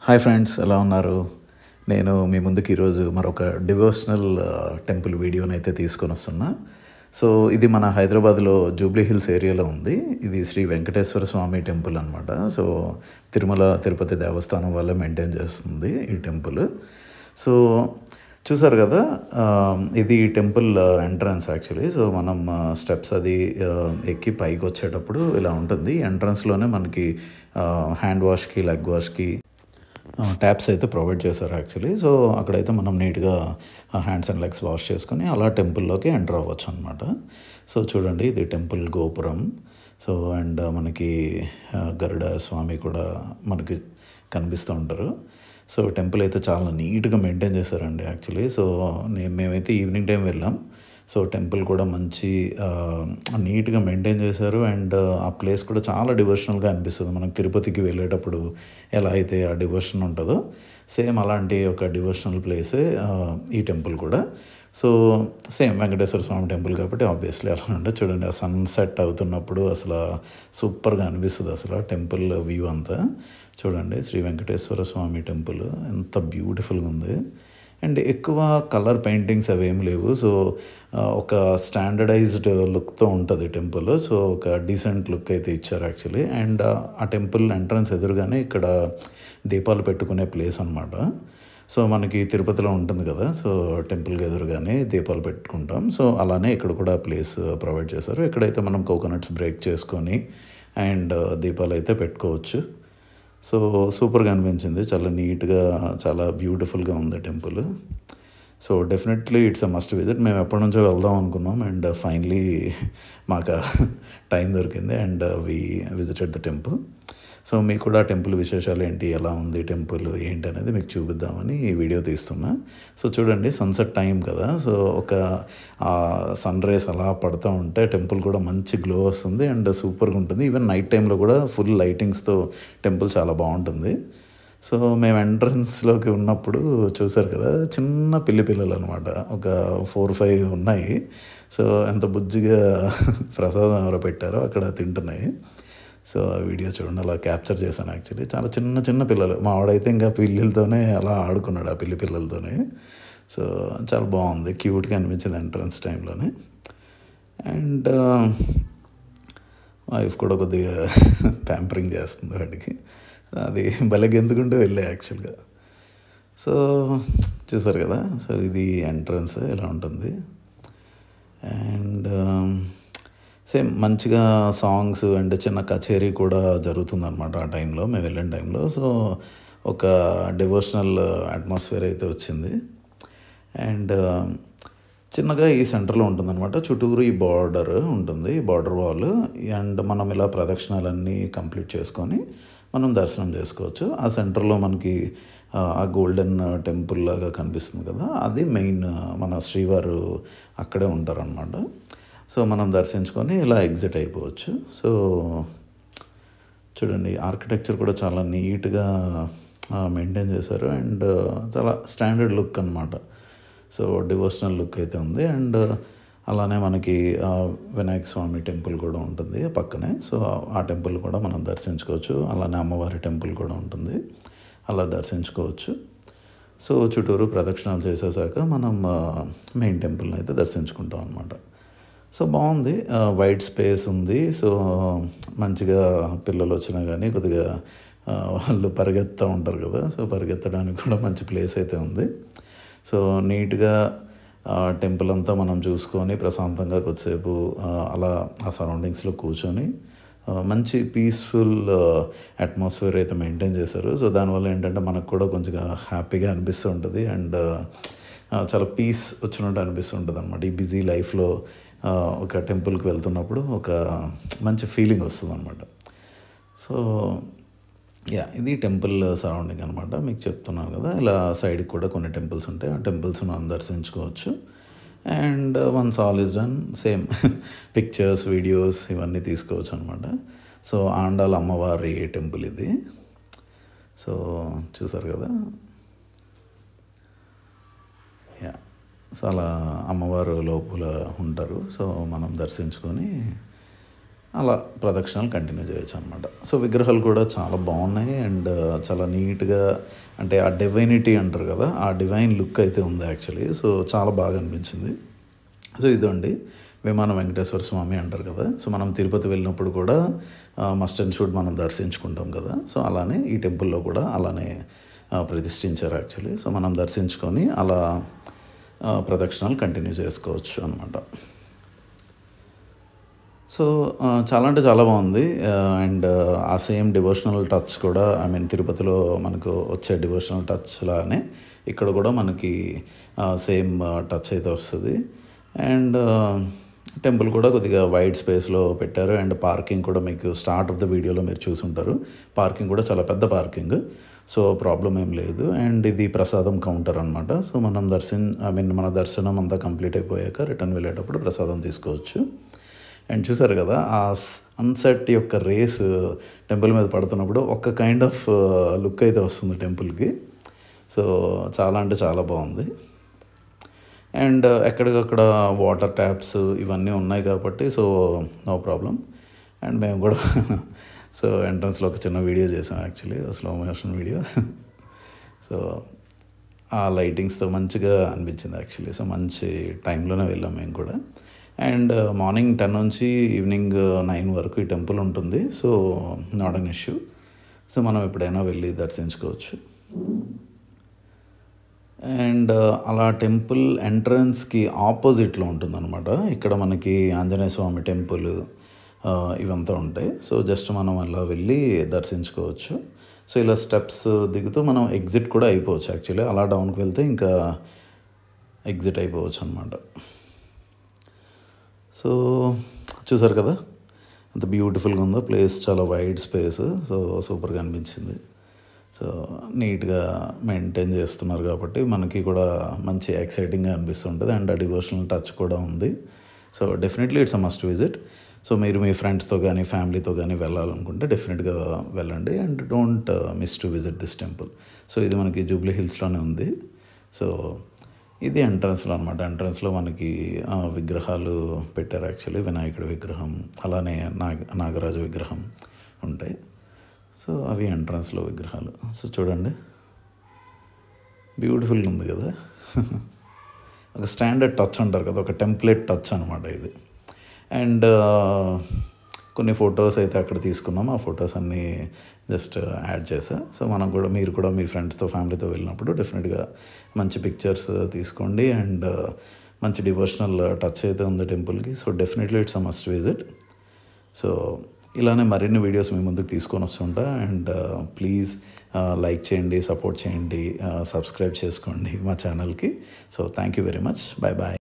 Hi friends, ఎలా ఉన్నారు? నేను మీ ముందుకు ఈరోజు మరొక డివోషనల్ టెంపుల్ వీడియోనైతే తీసుకొని వస్తున్నా. సో ఇది మన హైదరాబాద్లో జూబ్లీ హిల్స్ ఏరియాలో ఉంది. ఇది శ్రీ వెంకటేశ్వర స్వామి టెంపుల్ అనమాట. సో తిరుమల తిరుపతి దేవస్థానం వల్ల మెయింటైన్ చేస్తుంది ఈ టెంపుల్. సో చూసారు కదా, ఇది టెంపుల్ ఎంట్రన్స్ యాక్చువల్లీ. సో మనం స్టెప్స్ అది ఎక్కి పైకి వచ్చేటప్పుడు ఇలా ఉంటుంది. ఎంట్రన్స్లోనే మనకి హ్యాండ్ వాష్కి, లెగ్ వాష్కి ట్యాప్స్ అయితే ప్రొవైడ్ చేశారు యాక్చువల్లీ. సో అక్కడైతే మనం నీట్గా హ్యాండ్స్ అండ్ లెగ్స్ వాష్ చేసుకొని అలా టెంపుల్లోకి ఎంటర్ అవ్వచ్చు అనమాట. సో చూడండి, ఇది టెంపుల్ గోపురం. సో అండ్ మనకి గరుడ స్వామి కూడా మనకి కనిపిస్తూ ఉంటారు. సో టెంపుల్ అయితే చాలా నీట్గా మెయింటైన్ చేశారండి యాక్చువల్లీ. సో మేమైతే ఈవినింగ్ టైం వెళ్ళాం. సో టెంపుల్ కూడా మంచి నీట్గా మెయింటైన్ చేశారు. అండ్ ఆ ప్లేస్ కూడా చాలా డివోషనల్గా అనిపిస్తుంది. మనకు తిరుపతికి వెళ్ళేటప్పుడు ఎలా అయితే ఆ డివోషన్ ఉంటుందో సేమ్ అలాంటి ఒక డివోషనల్ ప్లేసే ఈ టెంపుల్ కూడా. సో సేమ్ వెంకటేశ్వర స్వామి టెంపుల్ కాబట్టి ఆబ్వియస్లీ అలా ఉంటుంది. చూడండి, ఆ సన్సెట్ అవుతున్నప్పుడు అసలు సూపర్గా అనిపిస్తుంది అసలు టెంపుల్ వ్యూ అంతా. చూడండి, శ్రీ వెంకటేశ్వర స్వామి టెంపుల్ ఎంత బ్యూటిఫుల్గా ఉంది. అండ్ ఎక్కువ కలర్ పెయింటింగ్స్ అవేం లేవు. సో ఒక స్టాండర్డైజ్డ్ లుక్తో ఉంటుంది టెంపుల్. సో ఒక డీసెంట్ లుక్ అయితే ఇచ్చారు యాక్చువల్లీ. అండ్ ఆ టెంపుల్ ఎంట్రన్స్ ఎదురుగానే ఇక్కడ దీపాలు పెట్టుకునే ప్లేస్ అనమాట. సో మనకి తిరుపతిలో ఉంటుంది కదా, సో టెంపుల్కి ఎదురుగానే దీపాలు పెట్టుకుంటాం. సో అలానే ఇక్కడ కూడా ప్లేస్ ప్రొవైడ్ చేశారు. ఇక్కడైతే మనం కోకోనట్స్ బ్రేక్ చేసుకొని అండ్ దీపాలు అయితే పెట్టుకోవచ్చు. సో సూపర్గా అనిపించింది. చాలా నీట్గా, చాలా బ్యూటిఫుల్గా ఉంది temple. So definitely it's a must visit. మేము ఎప్పటి నుంచో వెళ్దాం అనుకున్నాం అండ్ ఫైనలీ మాకు టైం దొరికింది and visited the temple. So మీకు కూడా టెంపుల్ విశేషాలు ఏంటి, ఎలా ఉంది టెంపుల్ ఏంటి అనేది మీకు చూపిద్దామని ఈ వీడియో తీస్తున్నా. సో చూడండి, సన్సెట్ టైం కదా. సో ఒక సన్ రేస్ అలా పడుతూ ఉంటే టెంపుల్ కూడా మంచి గ్లో వస్తుంది అండ్ సూపర్గా ఉంటుంది. ఈవెన్ నైట్ టైంలో కూడా ఫుల్ లైటింగ్స్తో టెంపుల్ చాలా బాగుంటుంది. సో మేము ఎంట్రన్స్లోకి ఉన్నప్పుడు చూసారు కదా, చిన్న పిల్లలు అనమాట, ఒక 4-5 ఉన్నాయి. సో ఎంత బుజ్జిగా ప్రసాదం ఎవరో పెట్టారో అక్కడ తింటున్నాయి. సో ఆ వీడియో చూడండి, అలా క్యాప్చర్ చేశాను యాక్చువల్లీ. చాలా చిన్న చిన్న పిల్లలు. మా వాడైతే ఇంకా పిల్లలతోనే అలా ఆడుకున్నాడు, ఆ పిల్లలతోనే. సో చాలా బాగుంది, క్యూట్గా అనిపించింది ఎంట్రన్స్ టైంలోనే. అండ్ వైఫ్ కూడా కొద్దిగా ప్యాంపరింగ్ చేస్తుంది వాటికి. అది భలే గెంతుకుంటూ వెళ్ళా యాక్చువల్గా. సో చూసారు కదా, సో ఇది ఎంట్రన్స్ ఇలా ఉంటుంది. అండ్ సేమ్ మంచిగా సాంగ్స్ అండ్ చిన్న కచేరీ కూడా జరుగుతుందన్నమాట ఆ టైంలో, మేము వెళ్ళిన టైంలో. సో ఒక డివోషనల్ అట్మాస్ఫియర్ అయితే వచ్చింది. అండ్ చిన్నగా ఈ సెంటర్లో ఉంటుందన్నమాట. చుట్టూరు ఈ బార్డర్ ఉంటుంది, బార్డర్ వాల్. అండ్ మనం ఇలా ప్రదక్షిణాలన్నీ కంప్లీట్ చేసుకొని మనం దర్శనం చేసుకోవచ్చు. ఆ సెంటర్లో మనకి ఆ గోల్డెన్ టెంపుల్ లాగా కనిపిస్తుంది కదా, అది మెయిన్ మన శ్రీవారు అక్కడే ఉంటారనమాట. సో మనం దర్శించుకొని ఇలా ఎగ్జిట్ అయిపోవచ్చు. సో చూడండి, ఆర్కిటెక్చర్ కూడా చాలా నీట్గా మెయింటైన్ చేశారు అండ్ చాలా స్టాండర్డ్ లుక్ అనమాట. సో డివోషనల్ లుక్ అయితే ఉంది. అండ్ అలానే మనకి వినాయక స్వామి టెంపుల్ కూడా ఉంటుంది పక్కనే. సో ఆ టెంపుల్ కూడా మనం దర్శించుకోవచ్చు. అలానే అమ్మవారి టెంపుల్ కూడా ఉంటుంది, అలా దర్శించుకోవచ్చు. సో చుట్టూరు ప్రదక్షిణాలు చేసేసాక మనం మెయిన్ టెంపుల్ని అయితే దర్శించుకుంటాం అనమాట. సో బాగుంది, వైడ్ స్పేస్ ఉంది. సో మంచిగా పిల్లలు వచ్చినా కానీ కొద్దిగా వాళ్ళు పరిగెత్తుతూ ఉంటారు కదా, సో పరిగెత్తడానికి కూడా మంచి ప్లేస్ అయితే ఉంది. సో నీట్గా టెంపుల్ అంతా మనం చూసుకొని ప్రశాంతంగా కొద్దిసేపు అలా ఆ సరౌండింగ్స్లో కూర్చొని మంచి పీస్ఫుల్ అట్మాస్ఫియర్ అయితే మెయింటైన్ చేశారు. సో దానివల్ల ఏంటంటే మనకు కూడా కొంచెం హ్యాపీగా అనిపిస్తూ ఉంటుంది అండ్ చాలా పీస్ వచ్చినట్టు అనిపిస్తుంటుంది అనమాట. ఈ బిజీ లైఫ్లో ఒక టెంపుల్కి వెళ్తున్నప్పుడు ఒక మంచి ఫీలింగ్ వస్తుంది అనమాట. సో ఇది టెంపుల్ సరౌండింగ్ అనమాట. మీకు చెప్తున్నాను కదా, ఇలా సైడ్కి కూడా కొన్ని టెంపుల్స్ ఉంటాయి, ఆ టెంపుల్స్ మనం దర్శించుకోవచ్చు. And once all is done, same pictures, videos ఇవన్నీ తీసుకోవచ్చు అనమాట. సో ఆండాల్ అమ్మవారి టెంపుల్ ఇది. సో చూసారు కదా, సో అలా అమ్మవారు లోపల ఉంటారు. సో మనం దర్శించుకొని అలా ప్రదక్షిణాలు కంటిన్యూ చేయొచ్చు అనమాట. సో విగ్రహాలు కూడా చాలా బాగున్నాయి అండ్ చాలా నీట్గా, అంటే ఆ డివైనిటీ అంటారు కదా, ఆ డివైన్ లుక్ అయితే ఉంది యాక్చువల్లీ. సో చాలా బాగా అనిపించింది. సో ఇదండి విమాన వెంకటేశ్వర స్వామి అంటారు కదా. సో మనం తిరుపతి వెళ్ళినప్పుడు కూడా మస్ట్ అండ్ షుడ్ మనం దర్శించుకుంటాం కదా. సో అలానే ఈ టెంపుల్లో కూడా అలానే ప్రతిష్ఠించారు యాక్చువల్లీ. సో మనం దర్శించుకొని అలా ప్రదక్షిణాలు కంటిన్యూ చేసుకోవచ్చు అనమాట. సో చాలా అంటే చాలా బాగుంది. అండ్ ఆ సేమ్ డివోషనల్ టచ్ కూడా, ఐ మీన్ తిరుపతిలో మనకు వచ్చే డివోషనల్ టచ్ లానే ఇక్కడ కూడా మనకి సేమ్ టచ్ అయితే వస్తుంది. అండ్ టెంపుల్ కూడా కొద్దిగా వైడ్ స్పేస్లో పెట్టారు. అండ్ పార్కింగ్ కూడా మీకు స్టార్ట్ ఆఫ్ ద వీడియోలో మీరు చూసుంటారు. పార్కింగ్ కూడా చాలా పెద్ద పార్కింగ్, సో ప్రాబ్లం ఏం లేదు. అండ్ ఇది ప్రసాదం కౌంటర్ అనమాట. సో మనం మన దర్శనం అంతా కంప్లీట్ అయిపోయాక రిటర్న్ వెళ్ళేటప్పుడు ప్రసాదం తీసుకోవచ్చు. అండ్ చూసారు కదా ఆ సన్సెట్ యొక్క రేస్ టెంపుల్ మీద పడుతున్నప్పుడు ఒక కైండ్ ఆఫ్ లుక్ అయితే వస్తుంది టెంపుల్కి. సో చాలా అంటే చాలా బాగుంది. అండ్ ఎక్కడికక్కడ వాటర్ ట్యాప్స్ ఇవన్నీ ఉన్నాయి కాబట్టి సో నో ప్రాబ్లం. అండ్ మేము కూడా సో ఎంట్రన్స్లో ఒక చిన్న వీడియో చేసాం actually, slow motion video. So ఆ లైటింగ్స్తో మంచిగా అనిపించింది యాక్చువల్లీ. సో మంచి టైంలోనే వెళ్ళాం మేము కూడా. అండ్ మార్నింగ్ 10 నుంచి ఈవినింగ్ 9 వరకు ఈ టెంపుల్ ఉంటుంది. So not an issue. So మనం ఎప్పుడైనా వెళ్ళి దర్శించుకోవచ్చు. అండ్ అలా టెంపుల్ ఎంట్రన్స్కి ఆపోజిట్లో ఉంటుందన్నమాట. ఇక్కడ మనకి ఆంజనేయ స్వామి టెంపుల్ ఇవంతా ఉంటాయి. సో జస్ట్ మనం అలా వెళ్ళి దర్శించుకోవచ్చు. సో ఇలా స్టెప్స్ దిగుతూ మనం ఎగ్జిట్ కూడా అయిపోవచ్చు యాక్చువల్లీ. అలా డౌన్కి వెళ్తే ఇంకా ఎగ్జిట్ అయిపోవచ్చు అనమాట. సో చూసారు కదా అంత బ్యూటిఫుల్గా ఉందో ప్లేస్, చాలా వైడ్ స్పేస్. సో సూపర్గా అనిపించింది. సో నీట్గా మెయింటైన్ చేస్తున్నారు కాబట్టి మనకి కూడా మంచి ఎక్సైటింగ్గా అనిపిస్తుంటుంది. అండ్ ఆ డివోషనల్ టచ్ కూడా ఉంది. So definitely it's a must visit. So మీరు మీ ఫ్రెండ్స్తో కానీ ఫ్యామిలీతో కానీ వెళ్ళాలనుకుంటే డెఫినెట్గా వెళ్ళండి. And don't miss to visit this temple. So ఇది మనకి జూబ్లీ హిల్స్లోనే ఉంది. సో ఇది ఎంట్రన్స్లో అనమాట. ఎంట్రన్స్లో మనకి విగ్రహాలు పెట్టారు యాక్చువల్లీ. వినాయకుడి విగ్రహం, అలానే నాగరాజు విగ్రహం ఉంటాయి. సో అవి ఎంట్రన్స్లో విగ్రహాలు. సో చూడండి బ్యూటిఫుల్గా ఉంది కదా. ఒక స్టాండర్డ్ టచ్ అంటారు కదా, ఒక టెంప్లెట్ టచ్ అనమాట ఇది. అండ్ కొన్ని ఫొటోస్ అయితే అక్కడ తీసుకున్నాం. ఆ ఫొటోస్ అన్నీ జస్ట్ యాడ్ చేసా. సో మీరు కూడా మీ ఫ్రెండ్స్తో ఫ్యామిలీతో వెళ్ళినప్పుడు డెఫినెట్గా మంచి పిక్చర్స్ తీసుకోండి. అండ్ మంచి డివోషనల్ టచ్ అయితే ఉంది టెంపుల్కి. So definitely it's a must visit. So ఇలానే మరిన్ని వీడియోస్ మీ ముందుకు తీసుకొని వస్తుంటా. అండ్ ప్లీజ్ లైక్ చేయండి, సపోర్ట్ చేయండి, సబ్స్క్రైబ్ చేసుకోండి మా ఛానల్కి. So thank you very much. Bye bye.